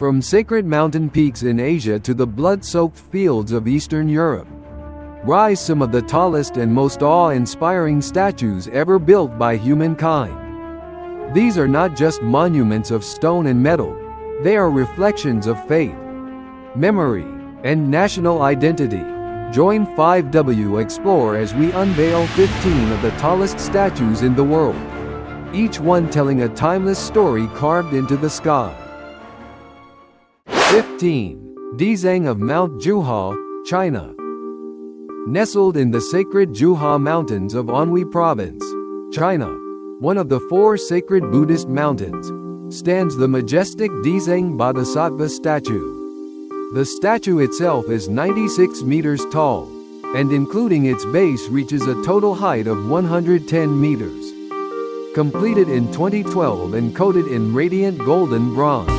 From sacred mountain peaks in Asia to the blood-soaked fields of Eastern Europe, rise some of the tallest and most awe-inspiring statues ever built by humankind. These are not just monuments of stone and metal, they are reflections of faith, memory, and national identity. Join 5W Explore as we unveil 15 of the tallest statues in the world, each one telling a timeless story carved into the sky. 15. Dizang of Mount Juha, China. Nestled in the sacred Juha Mountains of Anhui Province, China, one of the 4 sacred Buddhist mountains, stands the majestic Dizang Bodhisattva statue. The statue itself is 96 meters tall, and including its base reaches a total height of 110 meters. Completed in 2012 and coated in radiant golden bronze,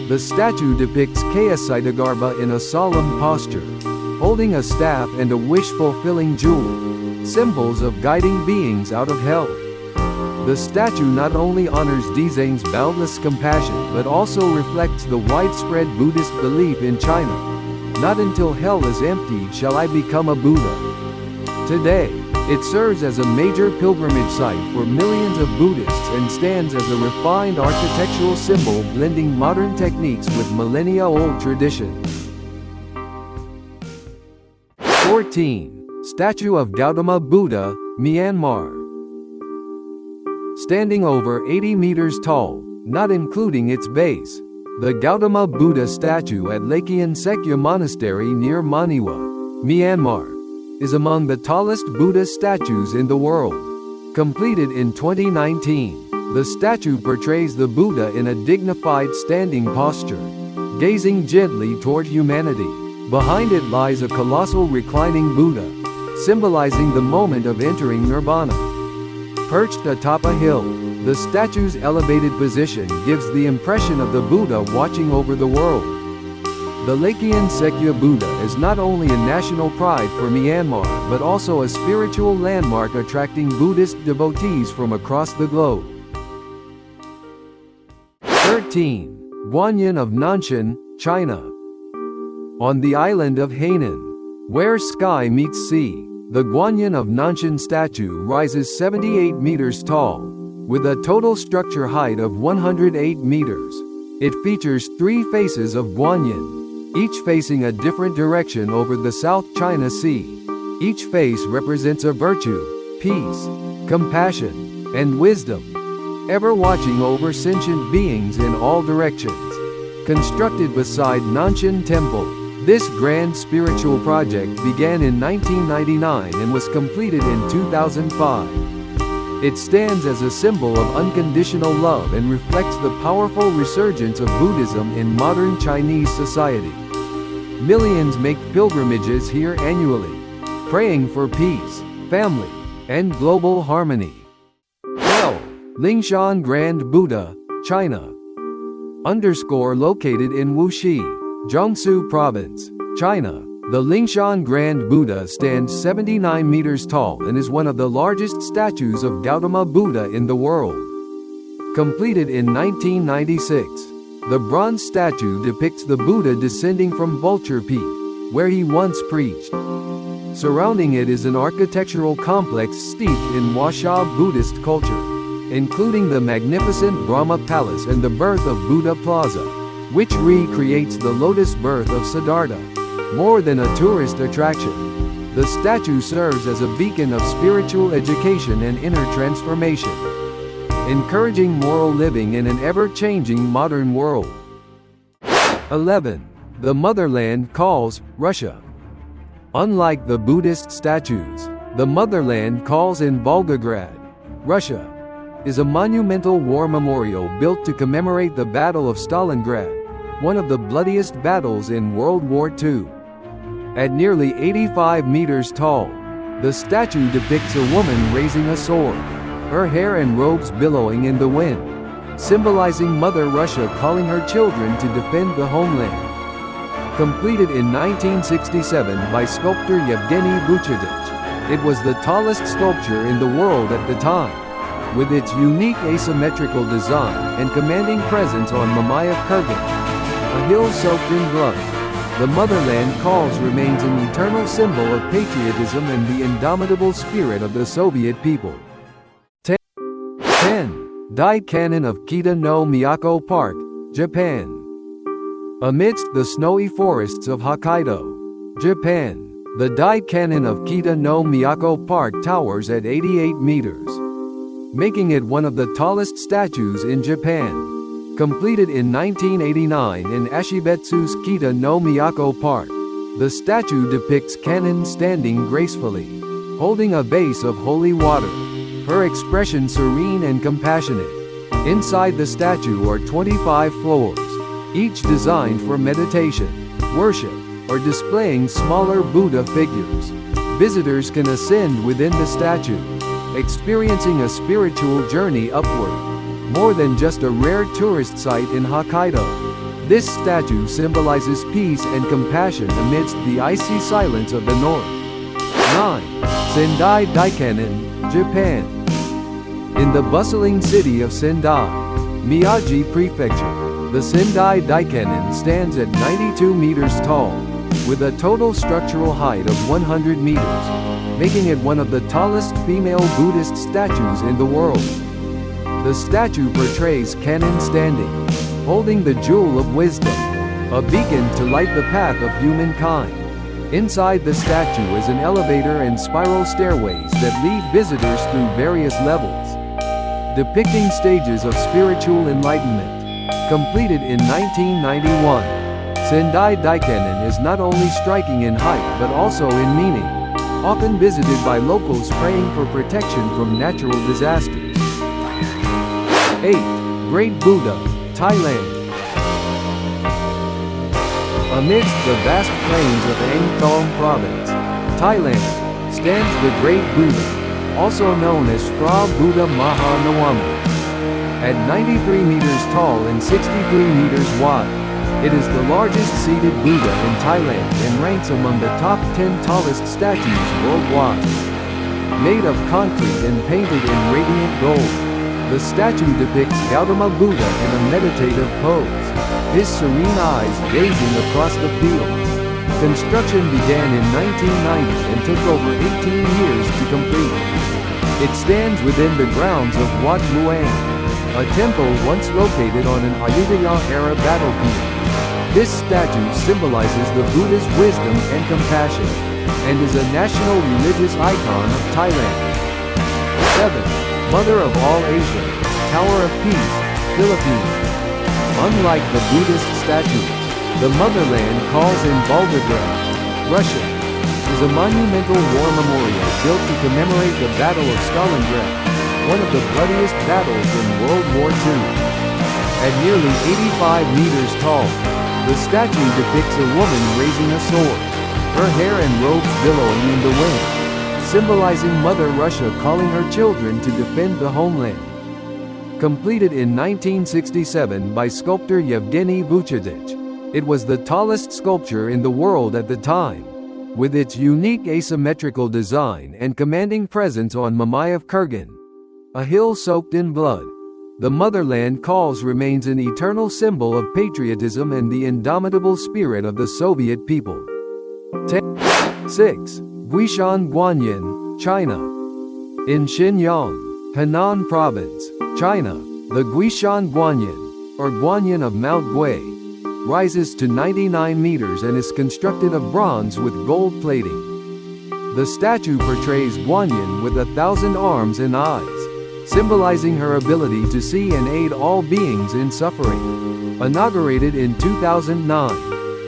the statue depicts Kayasitagarbha in a solemn posture, holding a staff and a wish-fulfilling jewel, symbols of guiding beings out of hell. The statue not only honors Dizang's boundless compassion but also reflects the widespread Buddhist belief in China, "Not until hell is emptied shall I become a Buddha." Today, it serves as a major pilgrimage site for millions of Buddhists and stands as a refined architectural symbol blending modern techniques with millennia-old traditions. 14. Statue of Gautama Buddha, Myanmar. Standing over 80 meters tall, not including its base, the Gautama Buddha statue at Lakyan Sekya Monastery near Maniwa, Myanmar, is among the tallest Buddha statues in the world. Completed in 2019, the statue portrays the Buddha in a dignified standing posture, gazing gently toward humanity. Behind it lies a colossal reclining Buddha, symbolizing the moment of entering nirvana. Perched atop a hill, the statue's elevated position gives the impression of the Buddha watching over the world. The Lakyan Sekya Buddha is not only a national pride for Myanmar but also a spiritual landmark attracting Buddhist devotees from across the globe. 13. Guanyin of Nanshan, China. On the island of Hainan, where sky meets sea, the Guanyin of Nanshan statue rises 78 meters tall, with a total structure height of 108 meters. It features 3 faces of Guanyin, each facing a different direction over the South China Sea. Each face represents a virtue, peace, compassion, and wisdom, ever watching over sentient beings in all directions. Constructed beside Nanshan Temple, this grand spiritual project began in 1999 and was completed in 2005. It stands as a symbol of unconditional love and reflects the powerful resurgence of Buddhism in modern Chinese society. Millions make pilgrimages here annually, praying for peace, family, and global harmony. 12. Lingshan Grand Buddha, China. Located in Wuxi, Jiangsu Province, China, the Lingshan Grand Buddha stands 79 meters tall and is one of the largest statues of Gautama Buddha in the world. Completed in 1996, the bronze statue depicts the Buddha descending from Vulture Peak, where he once preached. Surrounding it is an architectural complex steeped in Huasha Buddhist culture, including the magnificent Brahma Palace and the Birth of Buddha Plaza, which recreates the lotus birth of Siddhartha. More than a tourist attraction, the statue serves as a beacon of spiritual education and inner transformation, encouraging moral living in an ever-changing modern world. 11. The Motherland calls, Russia. Unlike the Buddhist statues, the Motherland calls in Volgograd, Russia, is a monumental war memorial built to commemorate the Battle of Stalingrad, one of the bloodiest battles in World War II. At nearly 85 meters tall, the statue depicts a woman raising a sword, her hair and robes billowing in the wind, symbolizing Mother Russia calling her children to defend the homeland. Completed in 1967 by sculptor Yevgeny Vuchedich, it was the tallest sculpture in the world at the time, with its unique asymmetrical design and commanding presence on Mamaia Kurgan. a hill soaked in blood. The Motherland calls remains an eternal symbol of patriotism and the indomitable spirit of the Soviet people. 10. Dai Canyon of Kita no Miyako Park, Japan. Amidst the snowy forests of Hokkaido, Japan, the Dai Canyon of Kita no Miyako Park towers at 88 meters, making it one of the tallest statues in Japan. Completed in 1989 in Ashibetsu's Kita no Miyako Park, the statue depicts Kannon standing gracefully, holding a vase of holy water, her expression serene and compassionate. Inside the statue are 25 floors, each designed for meditation, worship, or displaying smaller Buddha figures. Visitors can ascend within the statue, experiencing a spiritual journey upward. More than just a rare tourist site in Hokkaido, this statue symbolizes peace and compassion amidst the icy silence of the north. 9. Sendai Daikanon, Japan. In the bustling city of Sendai, Miyagi Prefecture, the Sendai Daikanon stands at 92 meters tall, with a total structural height of 100 meters, making it one of the tallest female Buddhist statues in the world. The statue portrays Kannon standing, holding the jewel of wisdom, a beacon to light the path of humankind. Inside the statue is an elevator and spiral stairways that lead visitors through various levels, depicting stages of spiritual enlightenment. Completed in 1991, Sendai Daikanon is not only striking in height but also in meaning, often visited by locals praying for protection from natural disasters. 8. Great Buddha, Thailand. Amidst the vast plains of Ang Thong Province, Thailand, stands the Great Buddha, also known as Phra Buddha Maha Nawama. At 93 meters tall and 63 meters wide, it is the largest seated Buddha in Thailand and ranks among the top 10 tallest statues worldwide. Made of concrete and painted in radiant gold, the statue depicts Gautama Buddha in a meditative pose, his serene eyes gazing across the fields. Construction began in 1990 and took over 18 years to complete. It stands within the grounds of Wat Muang, a temple once located on an Ayutthaya-era battlefield. This statue symbolizes the Buddha's wisdom and compassion, and is a national religious icon of Thailand. 7. Mother of all Asia, Tower of Peace, Philippines. Unlike the Buddhist statues, the Motherland calls in Volgograd, Russia, is a monumental war memorial built to commemorate the Battle of Stalingrad, one of the bloodiest battles in World War II. At nearly 85 meters tall, the statue depicts a woman raising a sword, her hair and robes billowing in the wind, symbolizing Mother Russia calling her children to defend the homeland. Completed in 1967 by sculptor Yevgeny Vuchetich, it was the tallest sculpture in the world at the time. With its unique asymmetrical design and commanding presence on Mamayev Kurgan, a hill soaked in blood, the Motherland calls remains an eternal symbol of patriotism and the indomitable spirit of the Soviet people. 6. Guishan Guanyin, China. In Xinjiang, Henan Province, China, the Guishan Guanyin, or Guanyin of Mount Gui, rises to 99 meters and is constructed of bronze with gold plating. The statue portrays Guanyin with 1,000 arms and eyes, symbolizing her ability to see and aid all beings in suffering. Inaugurated in 2009,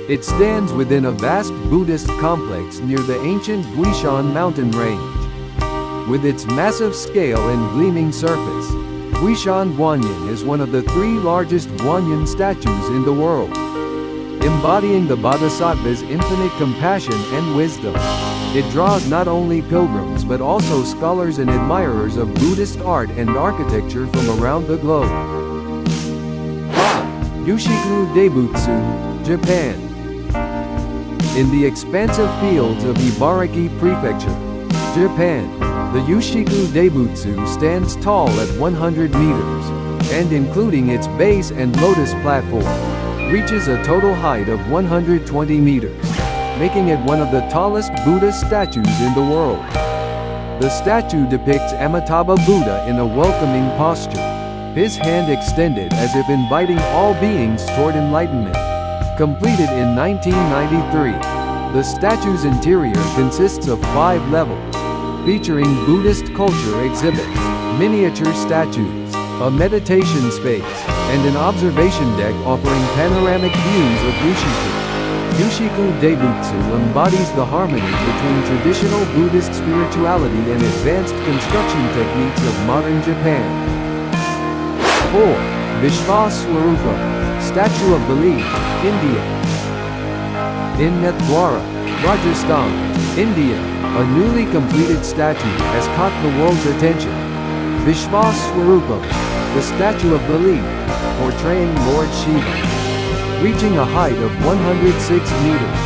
it stands within a vast Buddhist complex near the ancient Guishan mountain range. With its massive scale and gleaming surface, Guishan Guanyin is one of the 3 largest Guanyin statues in the world, embodying the Bodhisattva's infinite compassion and wisdom. It draws not only pilgrims but also scholars and admirers of Buddhist art and architecture from around the globe. 5. Yushiku Daibutsu, Japan. In the expansive fields of Ibaraki Prefecture, Japan, the Yushiku Daibutsu stands tall at 100 meters, and including its base and lotus platform, reaches a total height of 120 meters, making it one of the tallest Buddha statues in the world. The statue depicts Amitabha Buddha in a welcoming posture, his hand extended as if inviting all beings toward enlightenment. Completed in 1993, the statue's interior consists of 5 levels, featuring Buddhist culture exhibits, miniature statues, a meditation space, and an observation deck offering panoramic views of Yushiku. Yushiku Daibutsu embodies the harmony between traditional Buddhist spirituality and advanced construction techniques of modern Japan. 4. Vishvaswarupa, Statue of Belief, India. In Nathdwara, Rajasthan, India, a newly completed statue has caught the world's attention. Vishvaswarupa, the Statue of Belief, portraying Lord Shiva. Reaching a height of 106 meters,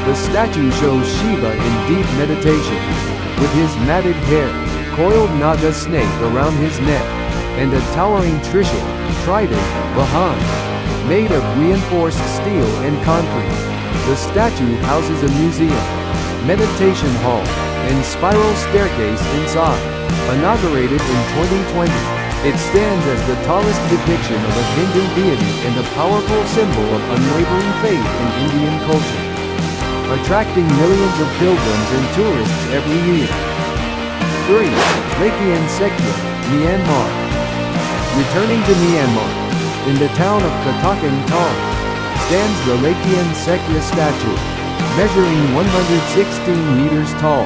the statue shows Shiva in deep meditation, with his matted hair, coiled naga snake around his neck, and a towering trishul, trident, behind. Made of reinforced steel and concrete, the statue houses a museum, meditation hall, and spiral staircase inside. Inaugurated in 2020, it stands as the tallest depiction of a Hindu deity and a powerful symbol of unwavering faith in Indian culture, attracting millions of pilgrims and tourists every year. 3. Laikyan Sekya, Myanmar. Returning to Myanmar, in the town of Katakan Tong, stands the Laikyan Sekya statue, measuring 116 meters tall,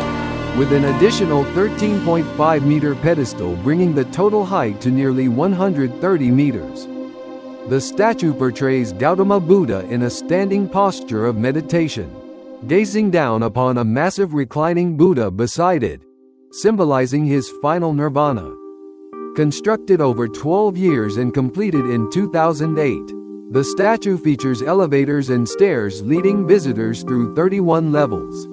with an additional 13.5-meter pedestal bringing the total height to nearly 130 meters. The statue portrays Gautama Buddha in a standing posture of meditation, gazing down upon a massive reclining Buddha beside it, symbolizing his final nirvana. Constructed over 12 years and completed in 2008, the statue features elevators and stairs leading visitors through 31 levels,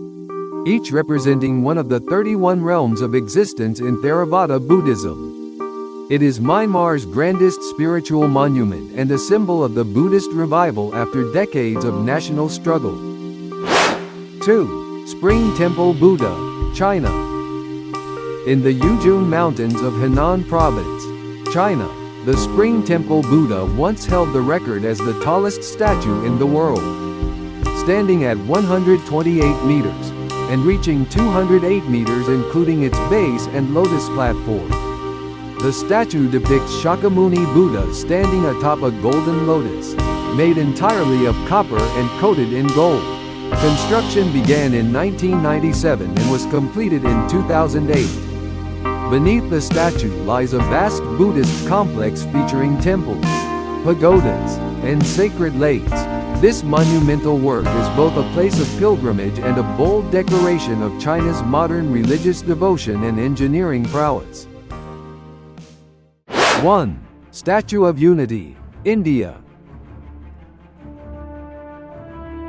each representing one of the 31 realms of existence in Theravada Buddhism. It is Myanmar's grandest spiritual monument and a symbol of the Buddhist revival after decades of national struggle. 2. Spring Temple Buddha, China. In the Yuzhou Mountains of Henan Province, China, the Spring Temple Buddha once held the record as the tallest statue in the world, standing at 128 meters, and reaching 208 meters including its base and lotus platform. The statue depicts Shakyamuni Buddha standing atop a golden lotus, made entirely of copper and coated in gold. Construction began in 1997 and was completed in 2008. Beneath the statue lies a vast Buddhist complex featuring temples, pagodas, and sacred lakes. This monumental work is both a place of pilgrimage and a bold declaration of China's modern religious devotion and engineering prowess. 1. Statue of Unity, India.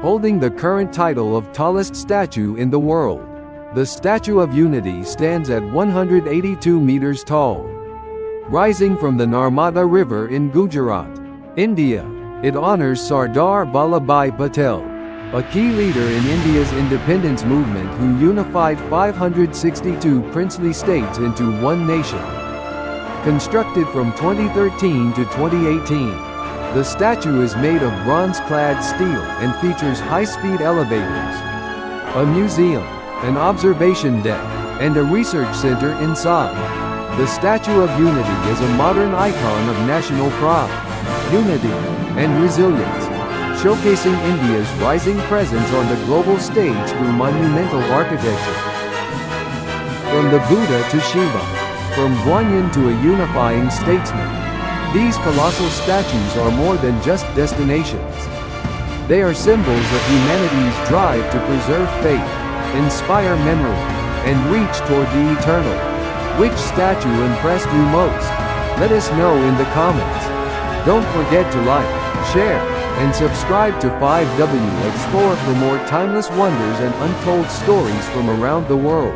Holding the current title of tallest statue in the world, the Statue of Unity stands at 182 meters tall. Rising from the Narmada River in Gujarat, India, it honors Sardar Vallabhbhai Patel, a key leader in India's independence movement who unified 562 princely states into one nation. Constructed from 2013 to 2018, the statue is made of bronze-clad steel and features high-speed elevators, a museum, an observation deck, and a research center inside. The Statue of Unity is a modern icon of national pride, unity, and resilience, showcasing India's rising presence on the global stage through monumental architecture. From the Buddha to Shiva, from Guanyin to a unifying statesman, these colossal statues are more than just destinations. They are symbols of humanity's drive to preserve faith, inspire memory, and reach toward the eternal. Which statue impressed you most? Let us know in the comments. Don't forget to like, share, and subscribe to 5W Explore for more timeless wonders and untold stories from around the world.